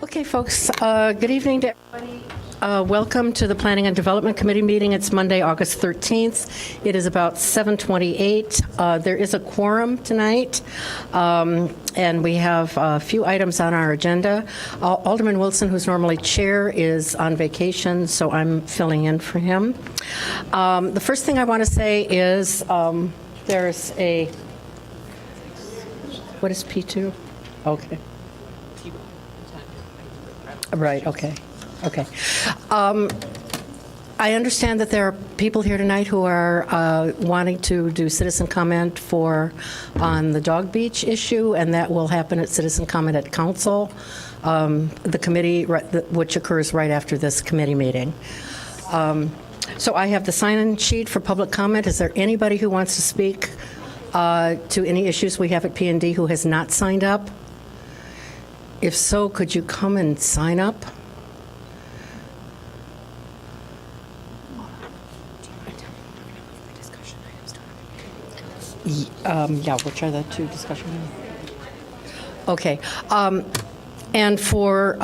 Okay, folks, good evening to everybody. Welcome to the Planning and Development Committee meeting. It's Monday, August 13th. It is about 7:28. There is a quorum tonight, and we have a few items on our agenda. Alderman Wilson, who's normally chair, is on vacation, so I'm filling in for him. The first thing I want to say is there's a, what is P2? Okay. Right, okay. Okay. I understand that there are people here tonight who are wanting to do citizen comment on the Dog Beach issue, and that will happen at citizen comment at council, the committee, which occurs right after this committee meeting. So I have the sign-in sheet for public comment. Is there anybody who wants to speak to any issues we have at P&D who has not signed up? If so, could you come and sign up? Yeah, which are the two discussion items? Okay. And for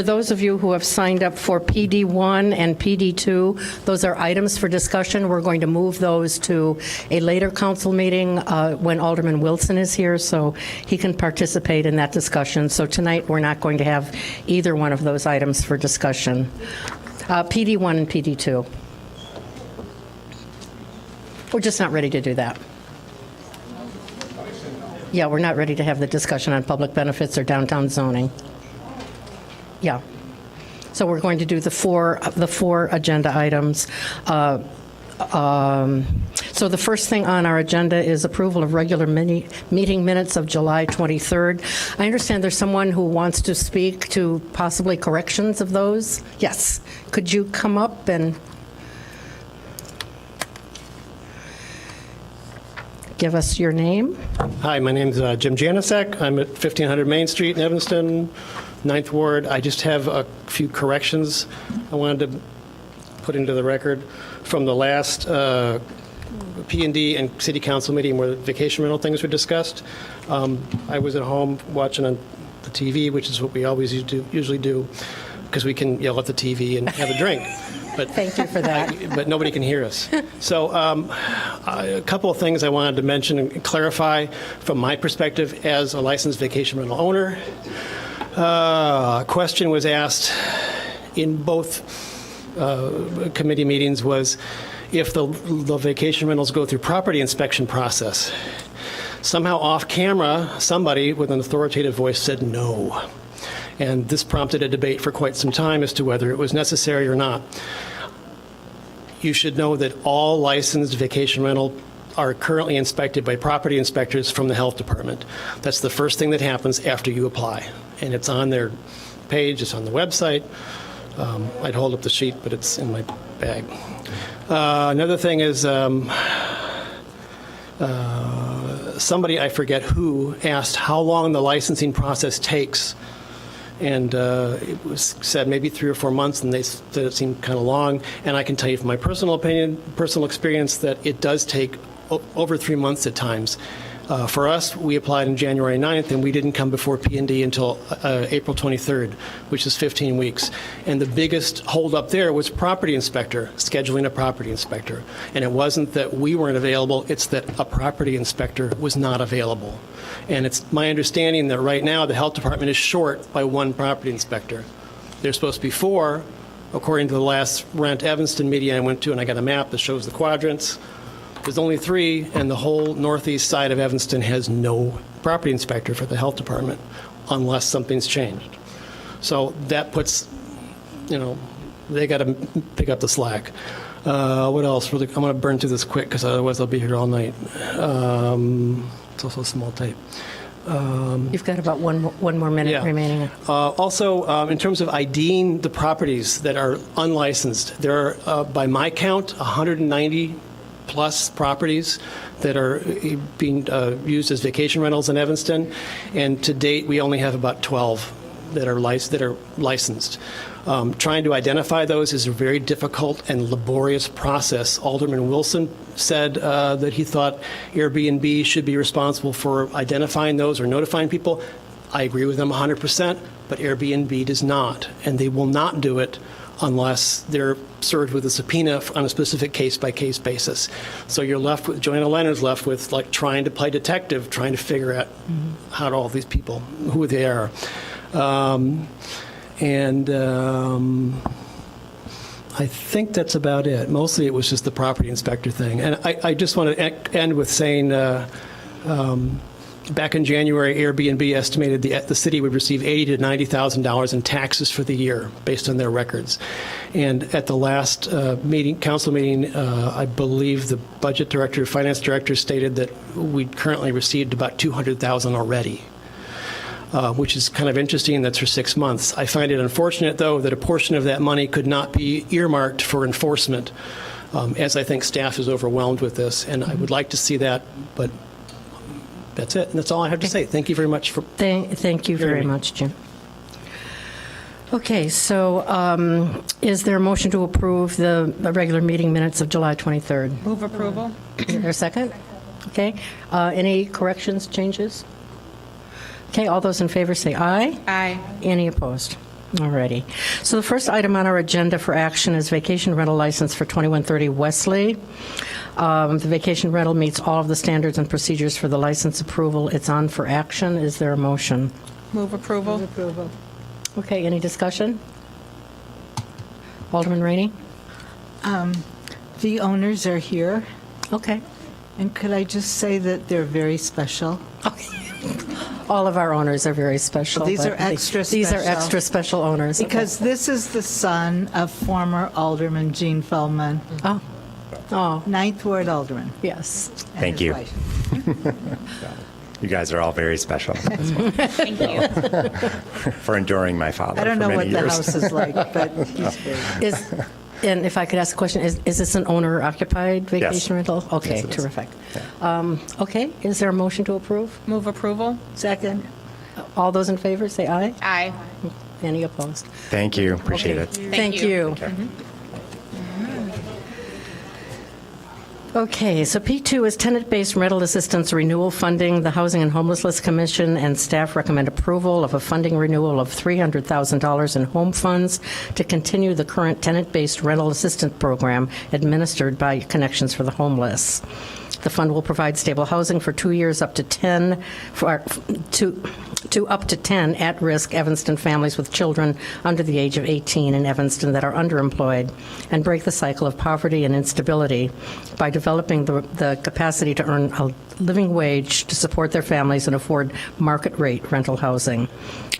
those of you who have signed up for PD1 and PD2, those are items for discussion. We're going to move those to a later council meeting when Alderman Wilson is here, so he can participate in that discussion. So tonight, we're not going to have either one of those items for discussion. PD1 and PD2. We're just not ready to do that. Yeah, we're not ready to have the discussion on public benefits or downtown zoning. Yeah. So we're going to do the four agenda items. So the first thing on our agenda is approval of regular meeting minutes of July 23rd. I understand there's someone who wants to speak to possibly corrections of those. Yes. Could you come up and give us your name? Hi, my name's Jim Janicek. I'm at 1500 Main Street in Evanston, 9th Ward. I just have a few corrections I wanted to put into the record from the last P&D and City Council meeting where the vacation rental things were discussed. I was at home watching on the TV, which is what we always usually do, because we can yell at the TV and have a drink. But thank you for that. But nobody can hear us. So a couple of things I wanted to mention and clarify from my perspective as a licensed vacation rental owner. A question was asked in both committee meetings was if the vacation rentals go through property inspection process. Somehow off camera, somebody with an authoritative voice said no. And this prompted a debate for quite some time as to whether it was necessary or not. You should know that all licensed vacation rental are currently inspected by property inspectors from the health department. That's the first thing that happens after you apply. And it's on their page, it's on the website. I'd hold up the sheet, but it's in my bag. Another thing is somebody, I forget who, asked how long the licensing process takes. And it was said maybe 3 or 4 months, and they said it seemed kind of long. And I can tell you from my personal opinion, personal experience, that it does take over 3 months at times. For us, we applied on January 9th, and we didn't come before P&D until April 23rd, which is 15 weeks. And the biggest holdup there was property inspector, scheduling a property inspector. And it wasn't that we weren't available, it's that a property inspector was not available. And it's my understanding that right now the health department is short by 1 property inspector. There's supposed to be 4, according to the last Rent Evanston meeting I went to, and I got a map that shows the quadrants. There's only 3, and the whole northeast side of Evanston has no property inspector for the health department unless something's changed. So that puts, they got to pick up the slack. What else? I'm going to burn through this quick because otherwise I'll be here all night. It's also a small tape. You've got about one more minute remaining. Also, in terms of IDing the properties that are unlicensed, there are, by my count, 190 plus properties that are being used as vacation rentals in Evanston, and to date we only have about 12 that are licensed. Trying to identify those is a very difficult and laborious process. Alderman Wilson said that he thought Airbnb should be responsible for identifying those or notifying people. I agree with him 100%, but Airbnb does not, and they will not do it unless they're served with a subpoena on a specific case-by-case basis. So you're left with, Joanna Leonard's left with like trying to play detective, trying to figure out how to all these people, who they are. I think that's about it. Mostly it was just the property inspector thing. And I just want to end with saying, back in January, Airbnb estimated the city would receive $80,000 to $90,000 in taxes for the year, based on their records. And at the last council meeting, I believe the budget director, finance director stated that we'd currently received about $200,000 already. Which is kind of interesting. That's for 6 months. I find it unfortunate, though, that a portion of that money could not be earmarked for enforcement, as I think staff is overwhelmed with this, and I would like to see that, but that's it, and that's all I have to say. Thank you very much for... Thank you very much, Jim. Okay, so is there a motion to approve the regular meeting minutes of July 23rd? Move approval. Is there a second? Okay. Any corrections, changes? Okay, all those in favor say aye. Aye. Any opposed? Alrighty. So the first item on our agenda for action is vacation rental license for 2130 Wesley. The vacation rental meets all of the standards and procedures for the license approval. It's on for action. Is there a motion? Move approval. Okay, any discussion? Alderman Rainey? The owners are here, Okay. and could I just say that they're very special? All of our owners are very special. These but are extra These are special. extra special owners. Okay. Because this is the son of former Alderman Gene Feldman, Oh, 9th Ward Alderman. yes. and Thank his you. wife. You guys are all very special Thank you. for enduring my father I don't for know many what the years. house is like, but he's very... And if I could ask a question, is this an owner-occupied vacation rental? Okay, Yes, it is. terrific. Okay, is there a motion to approve? Move approval. Second. All those in favor, say aye. Aye. Any opposed? Thank you. Appreciate it. Thank you. Okay, so P2 is tenant-based rental assistance renewal funding. The Housing and Homelessness Commission and staff recommend approval of a funding renewal of $300,000 in home funds to continue the current tenant-based rental assistance program administered by Connections for the Homeless. The fund will provide stable housing for 2 years up to 10 to up to 10 at-risk Evanston families with children under the age of 18 in Evanston that are underemployed, and break the cycle of poverty and instability by developing the capacity to earn a living wage to support their families and afford market-rate rental housing.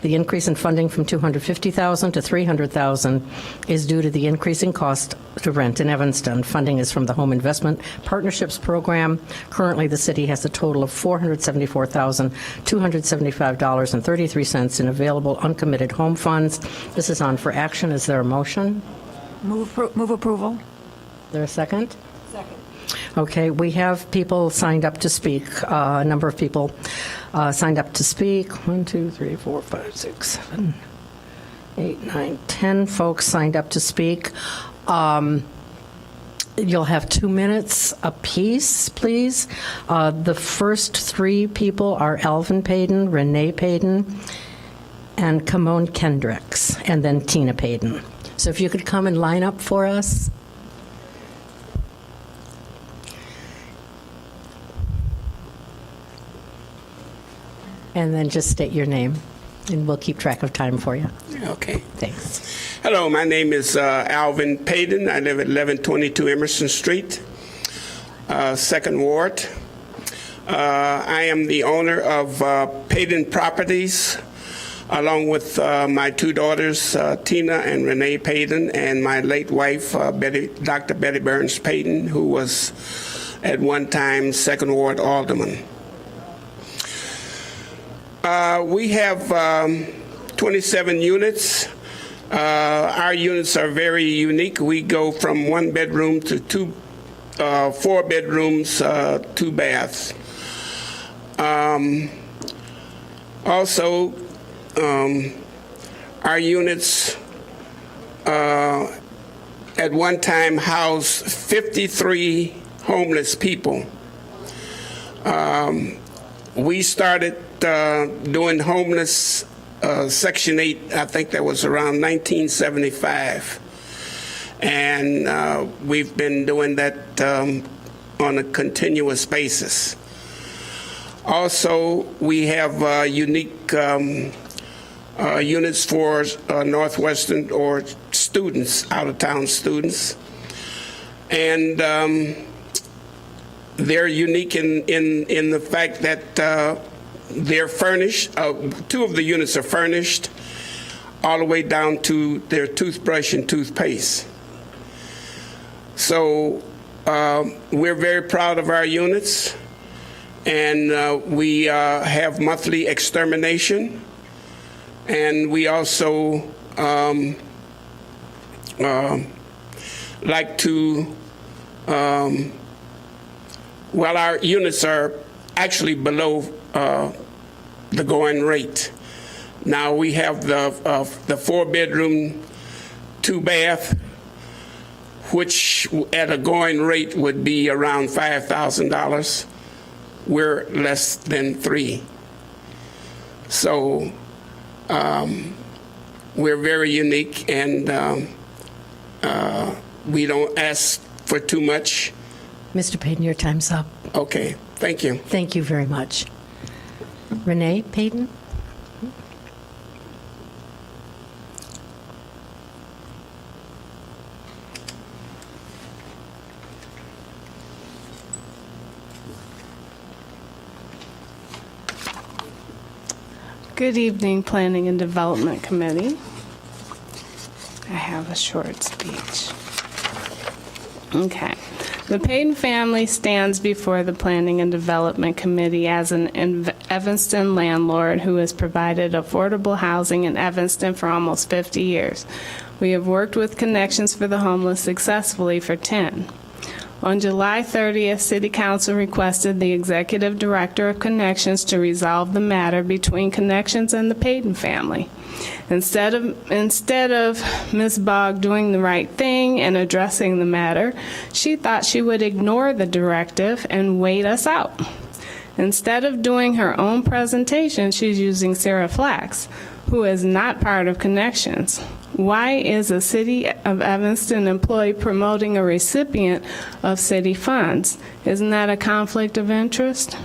The increase in funding from $250,000 to $300,000 is due to the increasing cost to rent in Evanston. Funding is from the Home Investment Partnerships Program. Currently, the city has a total of $474,275.33 in available uncommitted home funds. This is on for action. Is there a motion? Move approval. Is there a second? Okay, we have people signed up to speak, a number of people signed up to speak. 1, 2, 3, 4, 5, 6, 7, 8, 9, 10 folks signed up to speak. You'll have 2 minutes apiece, please. The first 3 people are Alvin Payton, Renee Payton, and Kimon Kendricks, and then Tina Payton. So if you could come and line up for us. And then just state your name, and we'll keep track of time for you. Okay. Thanks. Hello, my name is Alvin Payton. I live at 1122 Emerson Street, 2nd Ward. I am the owner of Payton Properties, along with my 2 daughters, Tina and Renee Payton, and my late wife, Dr. Betty Burns Payton, who was at one time 2nd Ward Alderman. We have 27 units. Our units are very unique. We go from 1 bedroom to 4 bedrooms, 2 baths. Also, our units at one time housed 53 homeless people. We started doing homeless Section 8, I think that was around 1975. And we've been doing that on a continuous basis. Also, we have unique units for Northwestern or students, out-of-town students. And they're unique in the fact that they're furnished. 2 of the units are furnished all the way down to their toothbrush and toothpaste. So we're very proud of our units, and we have monthly extermination, and we also like to, well, our units are actually below the going rate. Now we have the 4-bedroom, 2-bath, which at a going rate would be around $5,000. We're less than 3. So we're very unique, and we don't ask for too much. Mr. Payton, your time's up. Okay, thank you. Thank you very much. Renee Payton? Good evening, Planning and Development Committee. I have a short speech. Okay. The Payton family stands before the Planning and Development Committee as an Evanston landlord who has provided affordable housing in Evanston for almost 50 years. We have worked with Connections for the Homeless successfully for 10. On July 30th, City Council requested the Executive Director of Connections to resolve the matter between Connections and the Payton family. Instead of Ms. Bogg doing the right thing and addressing the matter, she thought she would ignore the directive and wait us out. Instead of doing her own presentation, she's using Sarah Flax, who is not part of Connections. Why is a City of Evanston employee promoting a recipient of city funds? Isn't that a conflict of interest?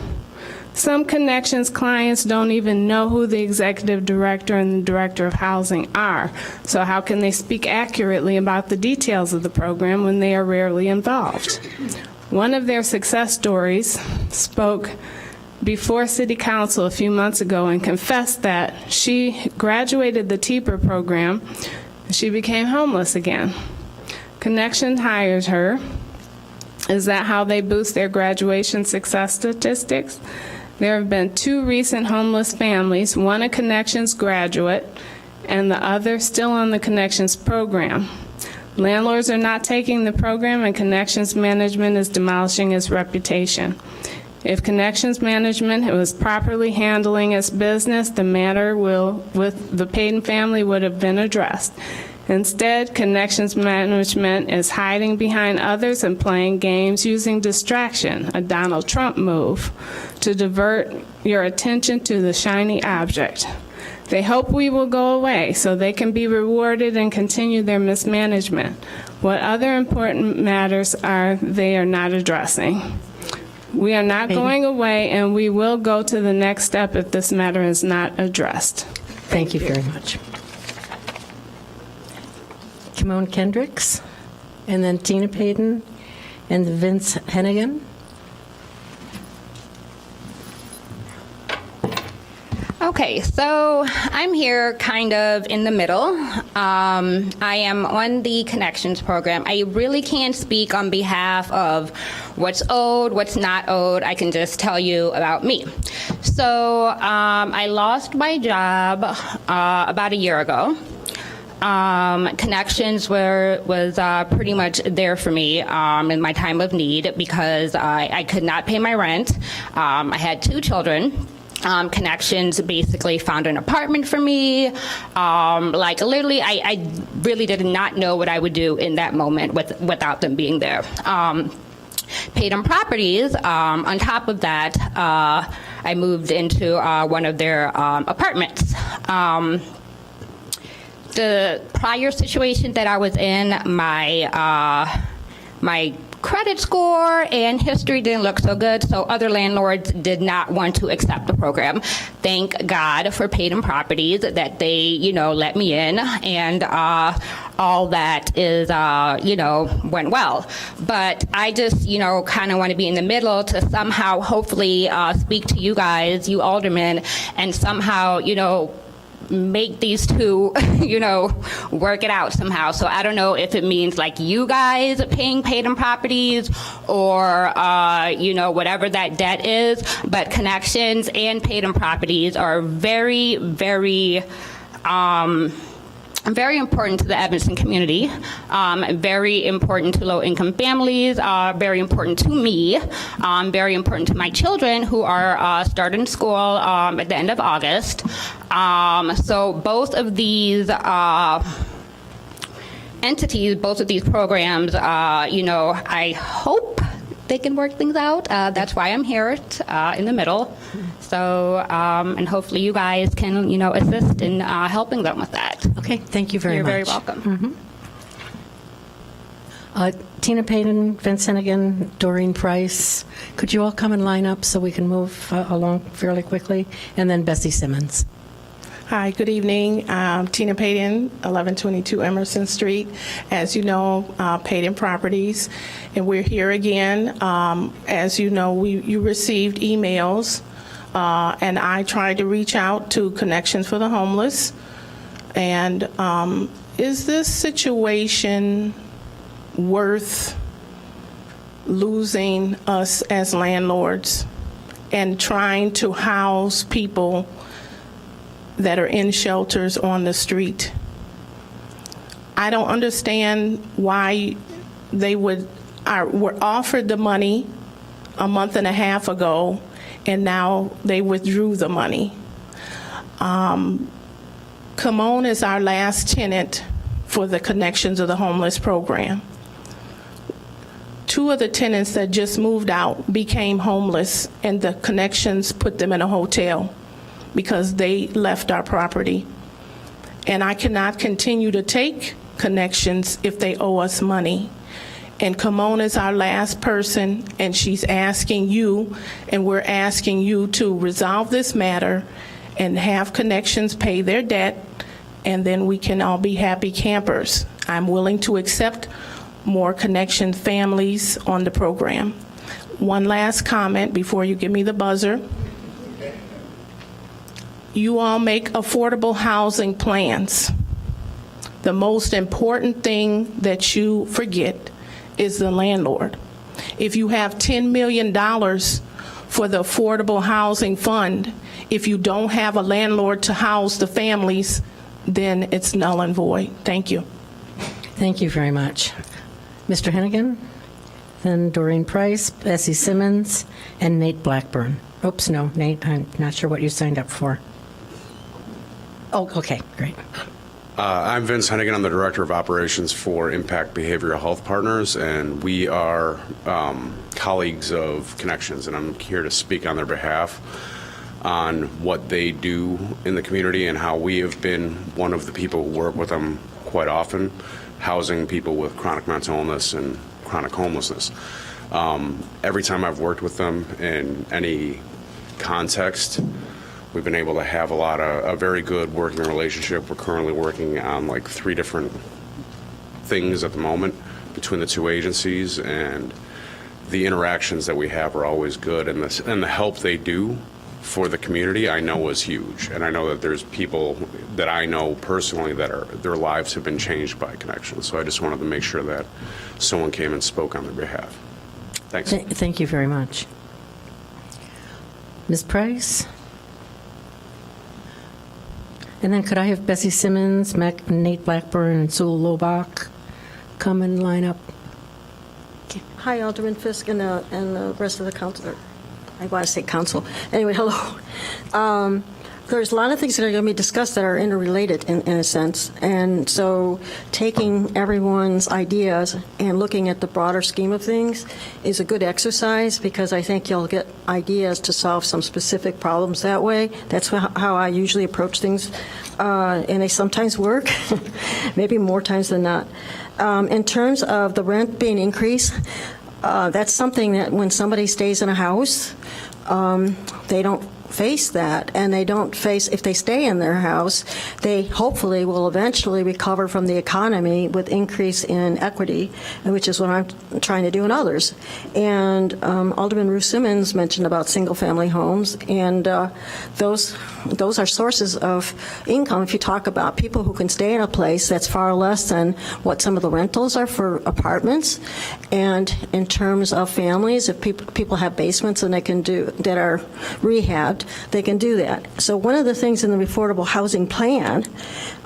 Some Connections clients don't even know who the executive director and the director of housing are, so how can they speak accurately about the details of the program when they are rarely involved? One of their success stories spoke before City Council a few months ago and confessed that she graduated the TEPR program and she became homeless again. Connections hired her. Is that how they boost their graduation success statistics? There have been 2 recent homeless families, one a Connections graduate and the other still on the Connections program. Landlords are not taking the program, and Connections management is demolishing its reputation. If Connections management was properly handling its business, the matter with the Payton family would have been addressed. Instead, Connections management is hiding behind others and playing games using distraction, a Donald Trump move, to divert your attention to the shiny object. They hope we will go away so they can be rewarded and continue their mismanagement. What other important matters are they are not addressing? We are not going away, and we will go to the next step if this matter is not addressed. Thank you very much. Kimon Kendricks, and then Tina Payton, and Vince Hennigan. Okay, so I'm here kind of in the middle. I am on the Connections program. I really can't speak on behalf of what's owed, what's not owed. I can just tell you about me. So I lost my job about a year ago. Connections was pretty much there for me in my time of need because I could not pay my rent. I had 2 children. Connections basically found an apartment for me. Like literally, I really did not know what I would do in that moment without them being there. Payton Properties, on top of that, I moved into one of their apartments. The prior situation that I was in, my credit score and history didn't look so good, so other landlords did not want to accept the program. Thank God for Paid-In Properties that they, let me in, and all that is, went well. But I just, kind of want to be in the middle to somehow, hopefully, speak to you guys, you aldermen, and somehow, make these two, work it out somehow. So I don't know if it means like you guys paying Paid-In Properties or, whatever that debt is, but Connections and Paid-In Properties are very, very, very important to the Evanston community, very important to low-income families, very important to me, very important to my children who are starting school at the end of August. So both of these entities, both of these programs, I hope they can work things out. That's why I'm here in the middle. So, and hopefully you guys can, assist in helping them with that. Okay, thank you very You're much. very welcome. Tina Payton, Vince Hennigan, Doreen Price, could you all come and line up so we can move along fairly quickly? And then Bessie Simmons. Hi, good evening. Tina Payton, 1122 Emerson Street. As you know, Payton Properties, and we're here again. As you know, you received emails, and I tried to reach out to Connections for the Homeless. And is this situation worth losing us as landlords and trying to house people that are in shelters on the street? I don't understand why they were offered the money a month and a half ago, and now they withdrew the money. Camone is our last tenant for the Connections of the Homeless program. Two of the tenants that just moved out became homeless, and the Connections put them in a hotel because they left our property. And I cannot continue to take Connections if they owe us money. And Camone is our last person, and she's asking you, and we're asking you to resolve this matter and have Connections pay their debt, and then we can all be happy campers. I'm willing to accept more Connection families on the program. One last comment before you give me the buzzer. You all make affordable housing plans. The most important thing that you forget is the landlord. If you have $10 million for the Affordable Housing Fund, if you don't have a landlord to house the families, then it's null and void. Thank you. Thank you very much. Mr. Hennigan, then Doreen Price, Bessie Simmons, and Nate Blackburn. Oops, no, Nate, I'm not sure what you signed up for. Oh, okay, great. I'm Vince Hennigan. I'm the Director of Operations for Impact Behavioral Health Partners, and we are colleagues of Connections, and I'm here to speak on their behalf on what they do in the community and how we have been one of the people who work with them quite often, housing people with chronic mental illness and chronic homelessness. Every time I've worked with them in any context, we've been able to have a very good working relationship. We're currently working on like 3 different things at the moment between the 2 agencies, and the interactions that we have are always good, and the help they do for the community I know is huge. And I know that there's people that I know personally that their lives have been changed by Connections. So I just wanted to make sure that someone came and spoke on their behalf. Thanks. Thank you very much. Ms. Price? And then could I have Bessie Simmons, Nate Blackburn, and Sue Lobach come and line up? Hi, Alderman Fisk and the rest of the council. I want to say council. Anyway, hello. there's a lot of things that are going to be discussed that are interrelated in a sense. And so taking everyone's ideas and looking at the broader scheme of things is a good exercise, because I think you'll get ideas to solve some specific problems that way. That's how I usually approach things, and they sometimes work, maybe more times than not. In terms of the rent being increased, that's something that when somebody stays in a house, they don't face that, and they don't face, if they stay in their house, they hopefully will eventually recover from the economy with increase in equity, which is what I'm trying to do in others. And Alderman Ruth Simmons mentioned about single-family homes, and those are sources of income. If you talk about people who can stay in a place that's far less than what some of the rentals are for apartments, and in terms of families, if people have basements and they can do that are rehabbed, they can do that. So one of the things in the affordable housing plan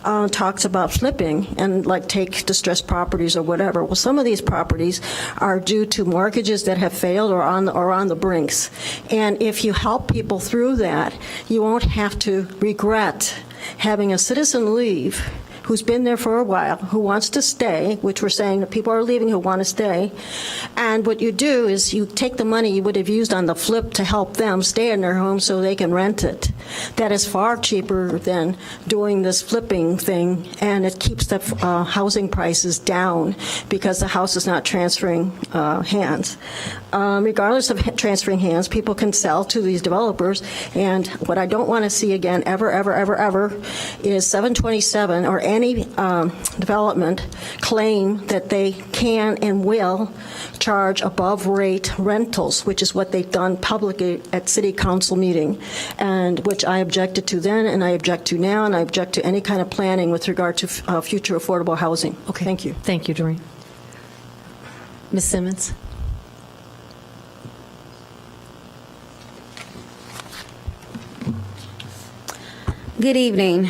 talks about flipping and like take distressed properties or whatever. Well, some of these properties are due to mortgages that have failed or on the brinks. And if you help people through that, you won't have to regret having a citizen leave who's been there for a while, who wants to stay, which we're saying that people are leaving who want to stay. And what you do is you take the money you would have used on the flip to help them stay in their home so they can rent it. That is far cheaper than doing this flipping thing, and it keeps the housing prices down because the house is not transferring hands. Regardless of transferring hands, people can sell to these developers, and what I don't want to see again ever is 727 or any development claim that they can and will charge above rate rentals, which is what they've done publicly at City Council meeting, and which I objected to then, and I object to now, and I object to any kind of planning with regard to future affordable housing. Okay. Thank you. Thank you, Doreen. Ms. Simmons? Good evening.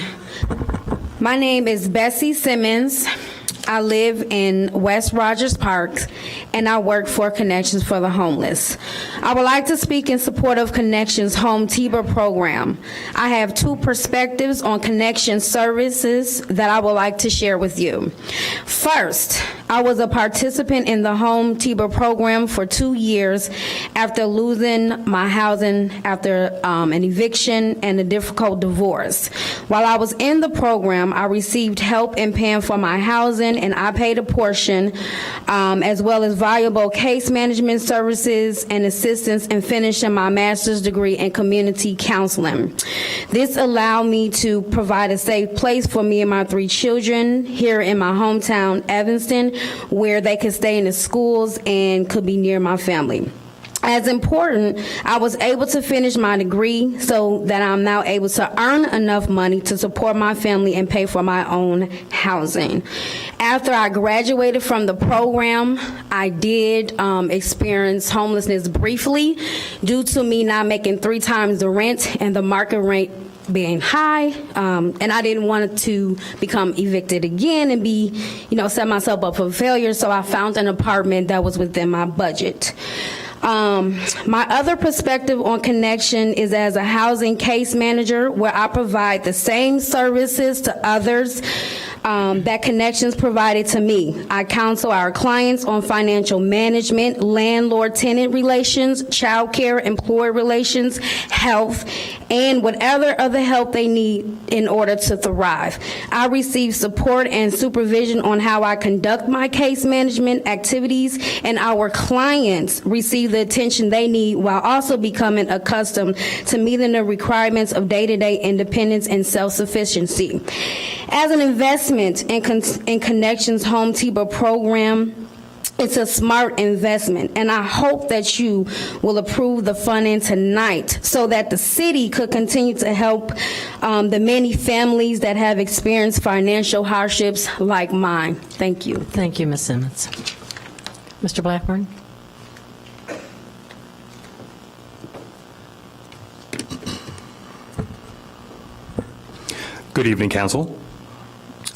My name is Bessie Simmons. I live in West Rogers Park, and I work for Connections for the Homeless. I would like to speak in support of Connections Home TIBA program. I have two perspectives on Connections services that I would like to share with you. First, I was a participant in the Home TIBA program for 2 years after losing my housing after an eviction and a difficult divorce. While I was in the program, I received help in paying for my housing, and I paid a portion, as well as valuable case management services and assistance in finishing my master's degree in community counseling. This allowed me to provide a safe place for me and my 3 children here in my hometown, Evanston, where they could stay in the schools and could be near my family. As important, I was able to finish my degree so that I'm now able to earn enough money to support my family and pay for my own housing. After I graduated from the program, I did experience homelessness briefly due to me not making 3 times the rent and the market rate being high, and I didn't want to become evicted again and be, set myself up for failure, so I found an apartment that was within my budget. My other perspective on Connection is as a housing case manager, where I provide the same services to others that Connections provided to me. I counsel our clients on financial management, landlord-tenant relations, child care, employee relations, health, and whatever other help they need in order to thrive. I receive support and supervision on how I conduct my case management activities, and our clients receive the attention they need while also becoming accustomed to meeting the requirements of day-to-day independence and self-sufficiency. As an investment in Connections Home TIBA program, it's a smart investment, and I hope that you will approve the funding tonight so that the city could continue to help the many families that have experienced financial hardships like mine. Thank you. Thank you, Ms. Simmons. Mr. Blackburn? Good evening, Council.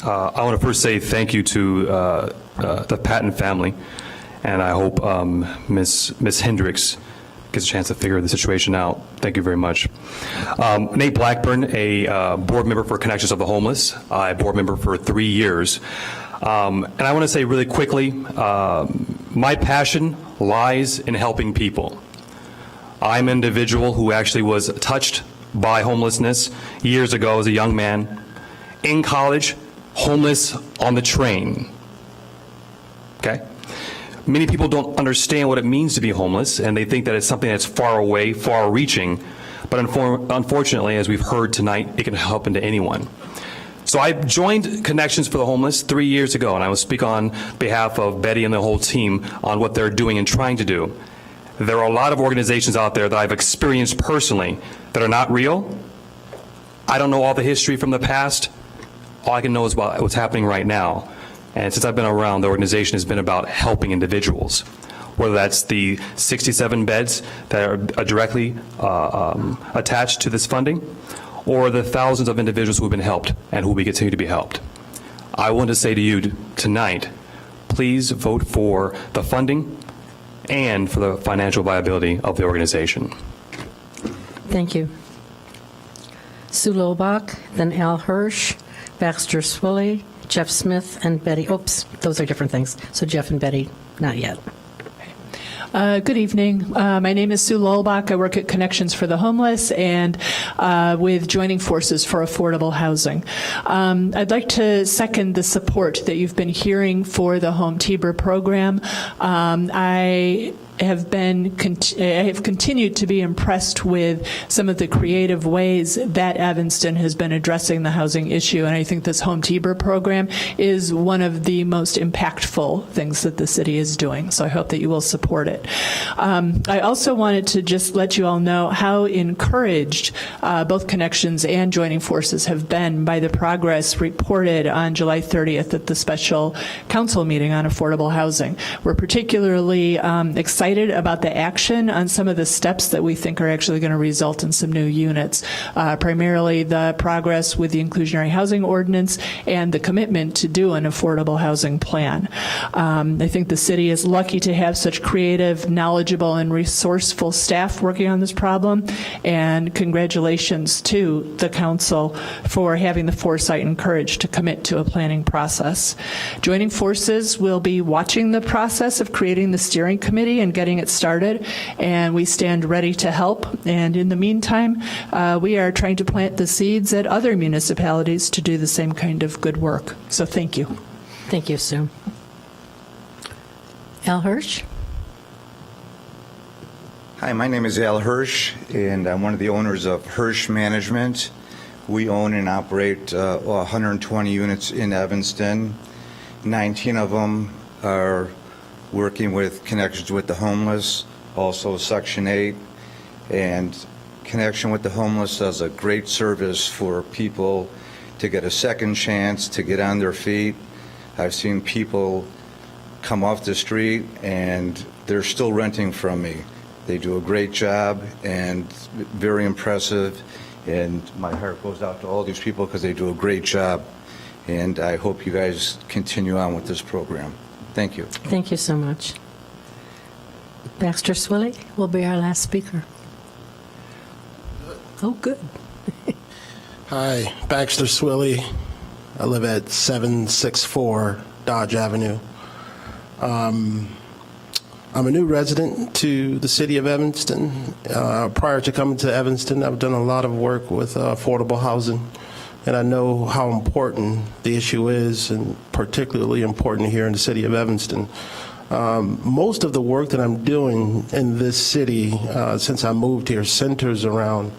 I want to first say thank you to the Patton family, and I hope Ms. Hendricks gets a chance to figure the situation out. Thank you very much. Nate Blackburn, a board member for Connections of the Homeless, a board member for 3 years. And I want to say really quickly, my passion lies in helping people. I'm an individual who actually was touched by homelessness years ago as a young man, in college, homeless on the train. Okay? Many people don't understand what it means to be homeless, and they think that it's something that's far away, far-reaching. But unfortunately, as we've heard tonight, it can happen to anyone. So I joined Connections for the Homeless 3 years ago, and I will speak on behalf of Betty and the whole team on what they're doing and trying to do. There are a lot of organizations out there that I've experienced personally that are not real. I don't know all the history from the past. All I can know is about what's happening right now. And since I've been around, the organization has been about helping individuals, whether that's the 67 beds that are directly attached to this funding, or the thousands of individuals who have been helped and who will continue to be helped. I want to say to you tonight, please vote for the funding and for the financial viability of the organization. Thank you. Sue Lobach, then Al Hirsch, Baxter Swilly, Jeff Smith, and Betty. Oops, those are different things. So Jeff and Betty, not yet. Good evening. My name is Sue Lolbach. I work at Connections for the Homeless and with Joining Forces for Affordable Housing. I'd like to second the support that you've been hearing for the Home Tiber program. I have continued to be impressed with some of the creative ways that Evanston has been addressing the housing issue, and I think this Home Tiber program is one of the most impactful things that the city is doing, so I hope that you will support it. I also wanted to just let you all know how encouraged both Connections and Joining Forces have been by the progress reported on July 30th at the special council meeting on affordable housing. We're particularly excited about the action on some of the steps that we think are actually going to result in some new units, primarily the progress with the inclusionary housing ordinance and the commitment to do an affordable housing plan. I think the city is lucky to have such creative, knowledgeable, and resourceful staff working on this problem, and congratulations to the council for having the foresight and courage to commit to a planning process. Joining Forces will be watching the process of creating the steering committee and getting it started, and we stand ready to help. And in the meantime, we are trying to plant the seeds at other municipalities to do the same kind of good work. So thank you. Thank you, Sue. Al Hirsch? Hi, my name is Al Hirsch, and I'm one of the owners of Hirsch Management. We own and operate 120 units in Evanston. 19 of them are working with Connections with the Homeless, also Section 8. And Connection with the Homeless does a great service for people to get a second chance, to get on their feet. I've seen people come off the street and they're still renting from me. They do a great job and very impressive. And my heart goes out to all these people because they do a great job. And I hope you guys continue on with this program. Thank you. Thank you so much. Baxter Swilly will be our last speaker. Oh, good. Hi, Baxter Swilly. I live at 764 Dodge Avenue. I'm a new resident to the city of Evanston. Prior to coming to Evanston, I've done a lot of work with affordable housing, and I know how important the issue is, and particularly important here in the city of Evanston. Most of the work that I'm doing in this city since I moved here centers around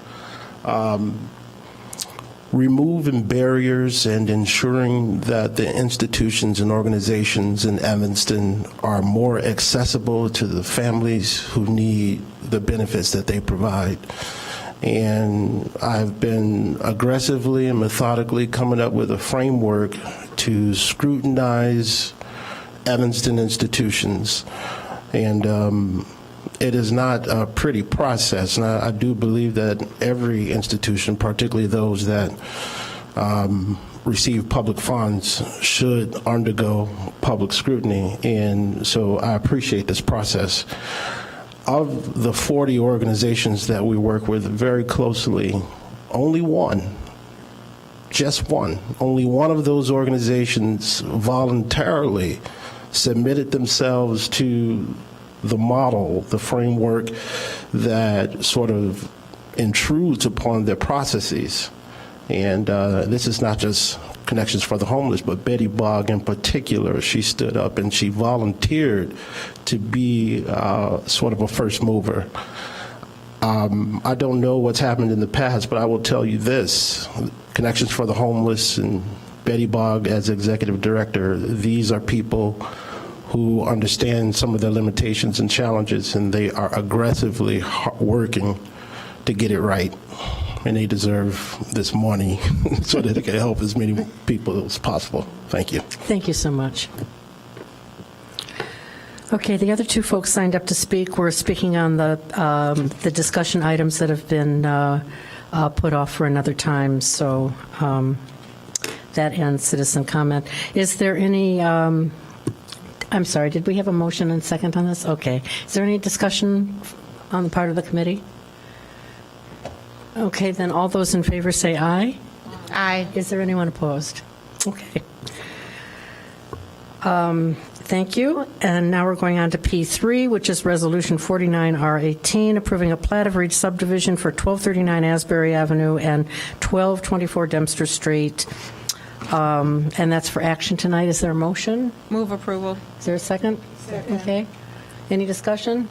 removing barriers and ensuring that the institutions and organizations in Evanston are more accessible to the families who need the benefits that they provide. And I've been aggressively and methodically coming up with a framework to scrutinize Evanston institutions. And it is not a pretty process, and I do believe that every institution, particularly those that receive public funds, should undergo public scrutiny, and so I appreciate this process. of the 40 organizations that we work with very closely, only one, just one, only one of those organizations voluntarily submitted themselves to the model, the framework that sort of intrudes upon their processes. And this is not just Connections for the Homeless, but Betty Bogg in particular. She stood up and she volunteered to be sort of a first mover. I don't know what's happened in the past, but I will tell you this. Connections for the Homeless and Betty Bogg as executive director, these are people who understand some of their limitations and challenges, and they are aggressively working to get it right. And they deserve this money so that they can help as many people as possible. Thank you. Thank you so much. Okay, the other two folks signed up to speak were speaking on the discussion items that have been put off for another time. So that ends citizen comment. Is there any? I'm sorry. Did we have a motion and second on this? Okay. Is there any discussion on the part of the committee? Okay, then all those in favor say aye. Aye. Is there anyone opposed? Okay. Thank you. And now we're going on to P3, which is Resolution 49R18, approving a plat of Reach subdivision for 1239 Asbury Avenue and 1224 Dempster Street. And that's for action tonight. Is there a motion? Move approval. Is there a second? Second. Okay. Any discussion?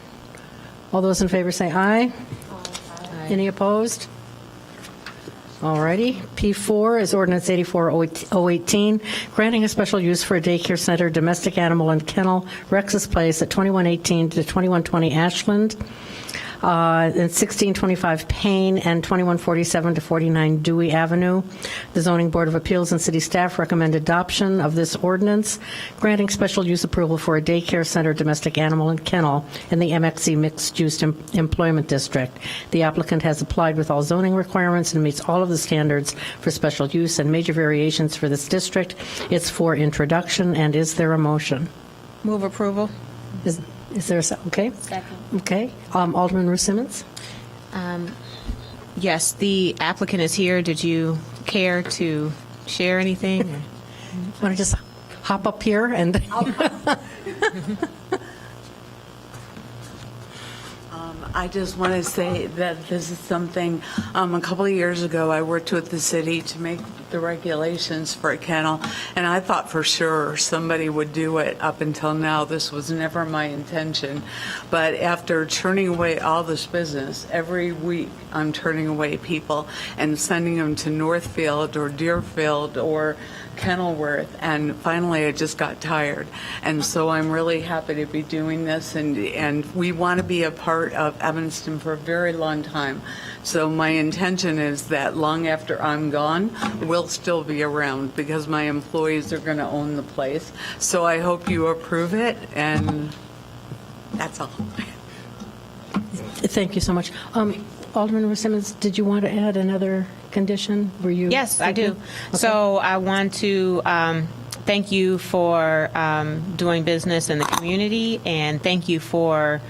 All those in favor say aye. Any opposed? All righty. P4 is Ordinance 84-018, granting a special use for a daycare center, domestic animal and kennel, Rex's Place at 2118 to 2120 Ashland, and 1625 Payne, and 2147 to 49 Dewey Avenue. The Zoning Board of Appeals and City staff recommend adoption of this ordinance, granting special use approval for a daycare center, domestic animal and kennel in the MXC Mixed Use Employment District. The applicant has applied with all zoning requirements and meets all of the standards for special use and major variations for this district. It's for introduction, and is there a motion? Move approval. Is there a second? Okay. Second. Okay. Alderman Ruth Simmons? Yes, the applicant is here. Did you care to share anything? Want to just hop up here and... I just want to say that this is something, a couple of years ago, I worked with the city to make the regulations for a kennel, and I thought for sure somebody would do it. Up until now, this was never my intention. But after turning away all this business, every week I'm turning away people and sending them to Northfield or Deerfield or Kenilworth, and finally I just got tired. And so I'm really happy to be doing this, and we want to be a part of Evanston for a very long time. So my intention is that long after I'm gone, we'll still be around because my employees are going to own the place. So I hope you approve it, and that's all. Thank you so much. Alderman Ruth Simmons, did you want to add another condition? Were you? Yes, I do. Okay. So I want to thank you for doing business in the community, and thank you for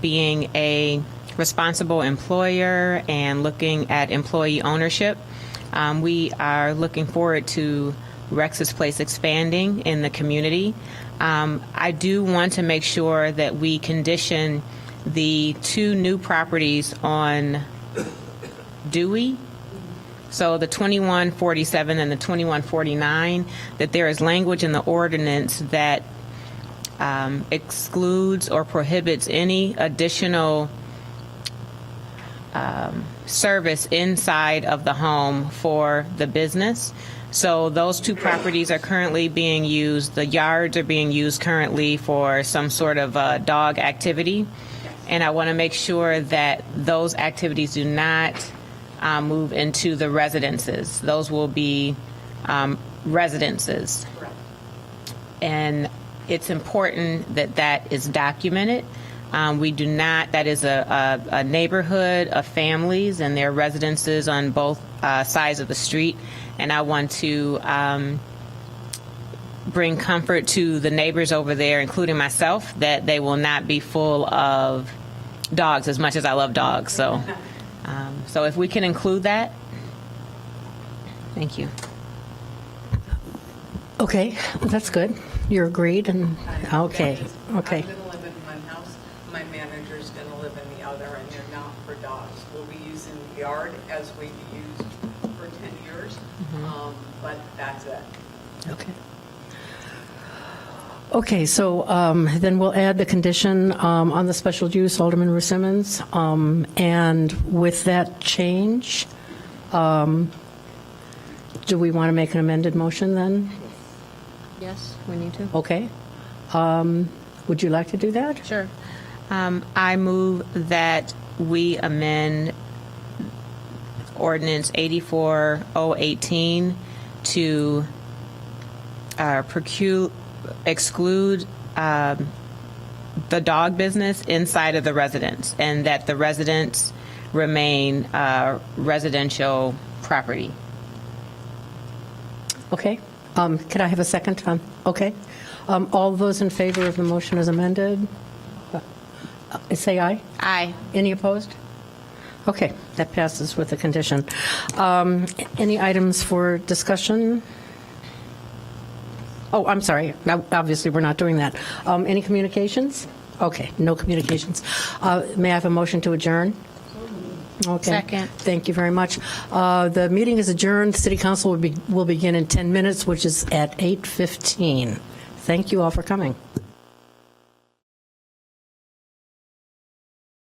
being a responsible employer and looking at employee ownership. We are looking forward to Rex's Place expanding in the community. I do want to make sure that we condition the two new properties on Dewey, so the 2147 and the 2149, that there is language in the ordinance that excludes or prohibits any additional service inside of the home for the business. So those two properties are currently being used, the yards are being used currently for some sort of dog activity. And I want to make sure that those activities do not move into the residences. Those will be residences. And it's important that that is documented. We do not, that is a neighborhood of families and their residences on both sides of the street. And I want to bring comfort to the neighbors over there, including myself, that they will not be full of dogs as much as I love dogs. So, so if we can include that, thank you. Okay, that's good. You're agreed, and, okay. I'm going to live in one house, my manager's going to live in the other, and they're not for dogs. We'll be using the yard as we've used for 10 years, but that's it. Okay. Okay, so then we'll add the condition on the special use, Alderman Ruth Simmons. And with that change, do we want to make an amended motion then? Yes, we need to. Okay. Would you like to do that? Sure. I move that we amend ordinance 84-018 to exclude the dog business inside of the residence, and that the residents remain residential property. Okay. Could I have a second on? Okay. All those in favor of the motion as amended? Say aye. Aye. Any opposed? Okay, that passes with the condition. Any items for discussion? Oh, I'm sorry. Now, obviously, we're not doing that. Any communications? Okay, no communications. May I have a motion to adjourn? Okay. Second. Thank you very much. The meeting is adjourned. City Council will begin in 10 minutes, which is at 8:15. Thank you all for coming.